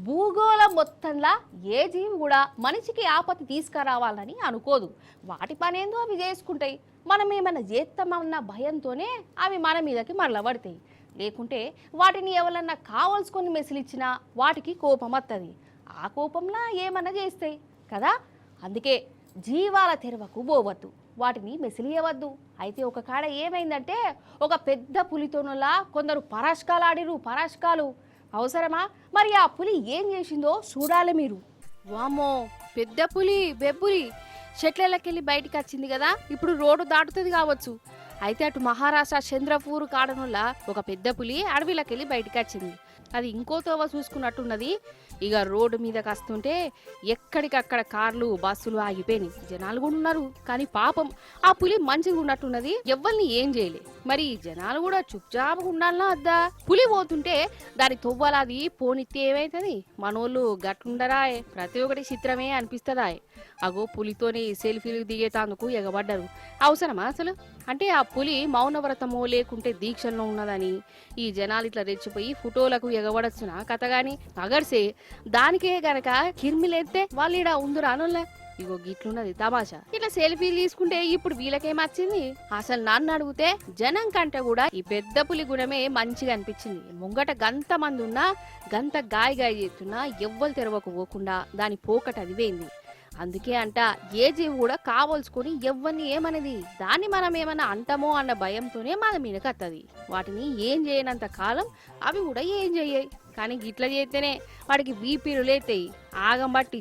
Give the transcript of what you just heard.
భూగోళం మొత్తంలా ఏ జీవి కూడా మనిషికి ఆపత్తి తీసుకురావాలని అనుకోదు. వాటి పనేందో అవి చేసుకుంటాయి. మనం ఏమైనా చేస్తామన్న భయంతోనే అవి మన మీదకి మరలబడతాయి. లేకుంటే వాటిని ఎవరన్నా కావలసుకొని మెసిలిచ్చినా వాటికి కోపం వస్తుంది. ఆ కోపంలా ఏమన్నా చేస్తాయి కదా. అందుకే జీవాల తెరవకు పోవద్దు, వాటిని మెసిలియవద్దు. అయితే ఒక కాడ ఏమైందంటే ఒక పెద్ద పులితోనులా కొందరు పరాష్కాలు ఆడిరు. పరాష్కాలు అవసరమా? మరి ఆ పులి ఏం చేసిందో చూడాలి మీరు. వామ్మో, పెద్ద పులి బెబ్బులి చెట్లకెళ్ళి బయటికి వచ్చింది కదా. ఇప్పుడు రోడ్డు దాటుతుంది కావచ్చు. అయితే అటు మహారాష్ట్ర చంద్రపూర్ కాడనుల్లా ఒక పెద్ద పులి అడవిలోకెళ్ళి బయటికి వచ్చింది. అది ఇంకో తోవ చూసుకున్నట్టున్నది. ఇక రోడ్డు మీదకి వస్తుంటే ఎక్కడికక్కడ కార్లు బస్సులు ఆగిపోయినాయి. జనాలు కూడా ఉన్నారు. కానీ పాపం ఆ పులి మంచిగా ఉన్నట్టున్నది, ఎవ్వరిని ఏం చేయలే. మరి జనాలు కూడా చుప్చాపుగా ఉండాలన్నా అద్దా? పులి పోతుంటే దాని తొవ్వలాది పోనిత్తే ఏమైతుంది? మనోళ్ళు గట్టుండరాయే, ప్రతి ఒక్కటి చిత్రమే అనిపిస్తుందాయే. అగో పులితోని సెల్ఫీలు దిగేతాందుకు ఎగబడ్డారు. అవసరమా అసలు? అంటే ఆ పులి మౌనవ్రతమో లేకుంటే దీక్షల్లో ఉన్నదని ఈ జనాలు ఇట్లా రెచ్చిపోయి ఫోటోలకు ఎగబడచ్చునా కథ గాని. అగర్సే దానికే గనక కిర్మిలేస్తే వాళ్ళు ఈడ ఉందురా అనోళ్ళే. ఇగో గిట్లున్నది తమాషా. ఇట్లా సెల్ఫీలు తీసుకుంటే ఇప్పుడు వీళ్ళకేమొచ్చింది? అసలు నన్ను అడిగితే జనం కంటే కూడా ఈ పెద్ద పులి గుణమే మంచిగా అనిపించింది. ముంగట గంత మంది ఉన్నా గంత గాయ చేస్తున్నా ఎవ్వరు తెరవకు పోకుండా దాని పోకట అది వేయింది. అందుకే అంట ఏ జీవి కూడా కావలసుకొని ఎవ్వరిని ఏమనేది. దాన్ని మనం ఏమన్నా అంటామో అన్న భయంతోనే మన మీదకి వస్తుంది. వాటిని ఏం చేయనంత కాలం అవి కూడా ఏం చెయ్యాయి. కానీ గిట్ల చేస్తేనే వాడికి బీపీలు లేతాయి. ఆగం బట్టి